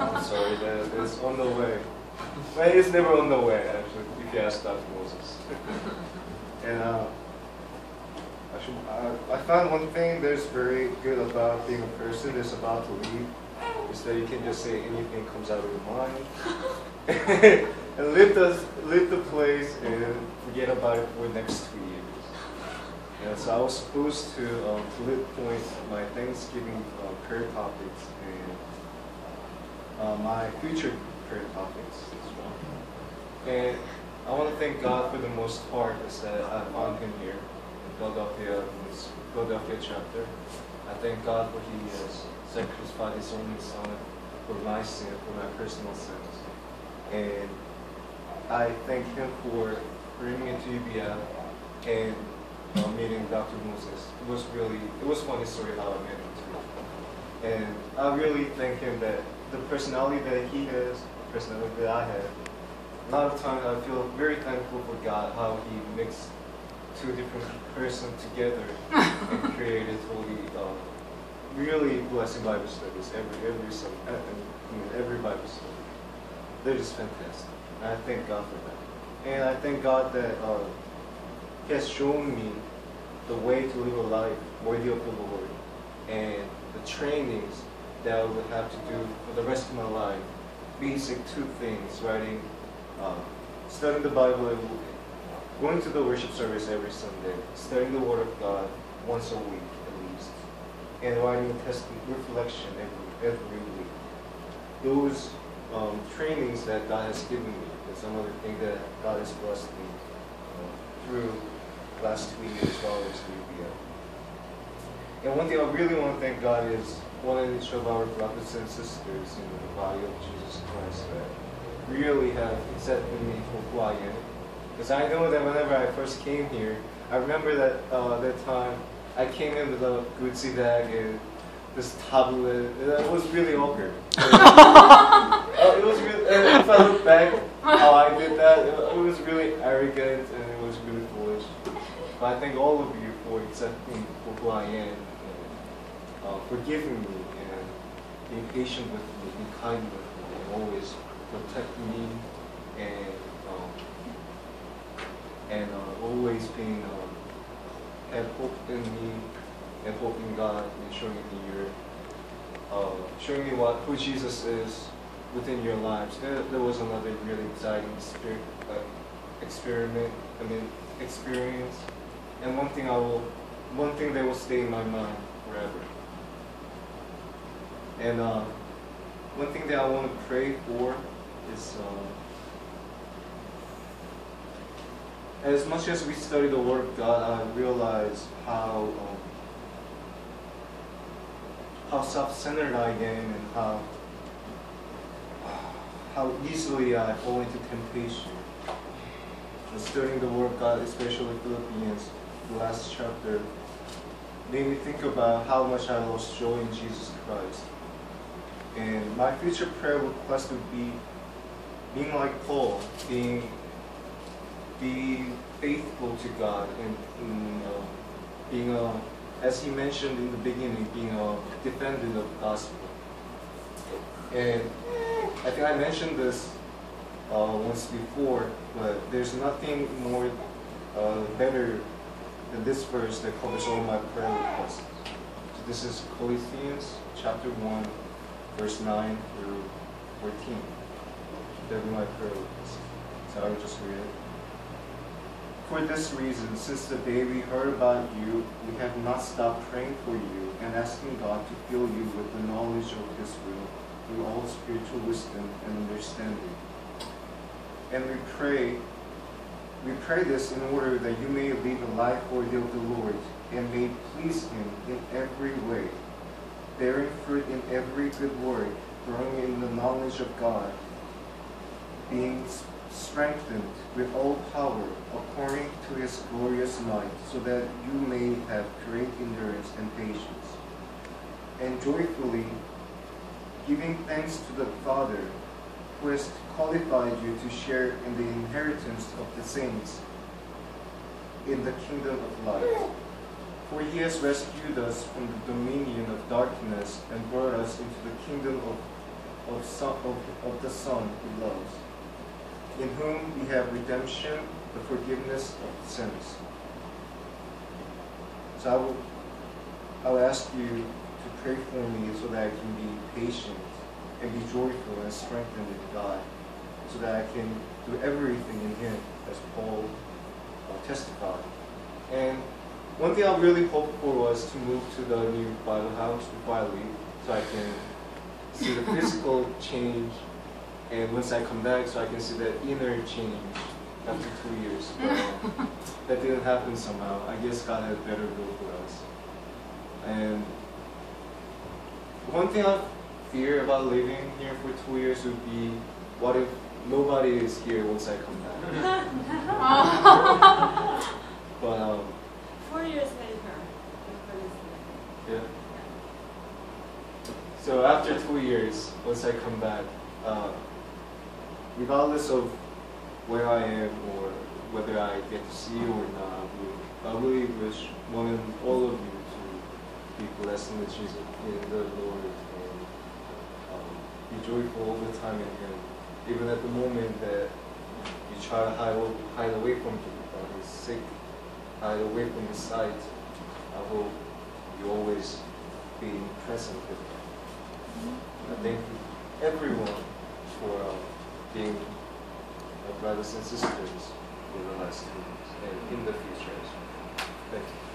I'm sorry, that is on the way. Well, it's never on the way, actually, if you ask Dr. Moses. And I found one thing that's very good about being a person that's about to leave, is that you can just say anything comes out of your mind. And leave the place and forget about it for the next 2 years. Yeah, so I was supposed to bullet point my Thanksgiving prayer topics and my future prayer topics as well. And I want to thank God for the most part is that I found Him here in Philadelphia, in this Philadelphia chapter. I thank God for He has sacrificed His only Son for my sin, for my personal sins. And I thank Him for bringing me to UBF and meeting Dr. Moses. It was a funny story how I met him too. And I really thank him that the personality that he has, the personality that I have, a lot of times I feel very thankful for God, how He mixed two different persons together and created really blessing Bible studies every Bible study. They're just fantastic. And I thank God for that. And I thank God that He has shown me the way to live a life worthy of the Lord and the trainings that I would have to do for the rest of my life. Basic 2 things, studying the Bible, and going to the worship service every Sunday, studying the Word of God once a week at least, and writing a testament reflection every week. Those trainings that God has given me is some of the things that God has blessed me through the last 2 years while I was in UBF. And one thing I really want to thank God is one of each of our brothers and sisters in the body of Jesus Christ that really have accepted me for who I am. Because I know that whenever I first came here, I remember that that time I came in with a Gucci bag and this tablet. It was really awkward. It was really, if I look back how I did that, it was really arrogant and it was really foolish. But I thank all of you for accepting me for who I am and forgiving me and being patient with me, being kind with me, and always protecting me and always being have hope in me and hope in God and showing me who Jesus is within your lives. There was another really exciting experience, and one thing that will stay in my mind forever. And one thing that I want to pray for is as much as we study the Word of God, I realize how self-centered I am and how easily I fall into temptation. And studying the Word of God, especially Philippians, the last chapter, made me think about how much I lost joy in Jesus Christ. And my future prayer request would be being like Paul, being faithful to God and being as he mentioned in the beginning, being a defendant of the gospel. And I think I mentioned this once before, but there's nothing more better than this verse that covers all my prayer requests. So this is Colossians chapter 1, verse 9 through 14. That will be my prayer request. So I will just read it. For this reason, since the day we heard about you, we have not stopped praying for you and asking God to fill you with the knowledge of His will through all spiritual wisdom and understanding. And we pray this in order that you may live a life worthy of the Lord and may please Him in every way, bearing fruit in every good work, growing in the knowledge of God, being strengthened with all power according to His glorious might, so that you may have great endurance and patience, and joyfully giving thanks to the Father, who has qualified you to share in the inheritance of the saints in the kingdom of light. For He has rescued us from the dominion of darkness and brought us into the kingdom of of the Son he loves, in whom we have redemption, the forgiveness of sins. So I will ask you to pray for me so that I can be patient and be joyful and strengthened in God, so that I can do everything in Him, as Paul testified. And one thing I really hoped for was to move to the new Bible house before I leave, so I can see the physical change, and once I come back, so I can see the inner change after 2 years. But that didn't happen somehow. I guess God had a better will for us. And one thing I fear about living here for 2 years would be, what if nobody is here once I come back? But 4 years later. yeah. So after 2 years, once I come back, regardless of where I am or whether I get to see you or not, I really wish one and all of you to be blessed in the Jesus, in the Lord, and be joyful all the time in Him, even at the moment that you try to hide away from His sick, hide away from His sight. I hope you always be present with Him. I thank you, everyone, for being brothers and sisters in the last 2 years and in the future as well. Thank you.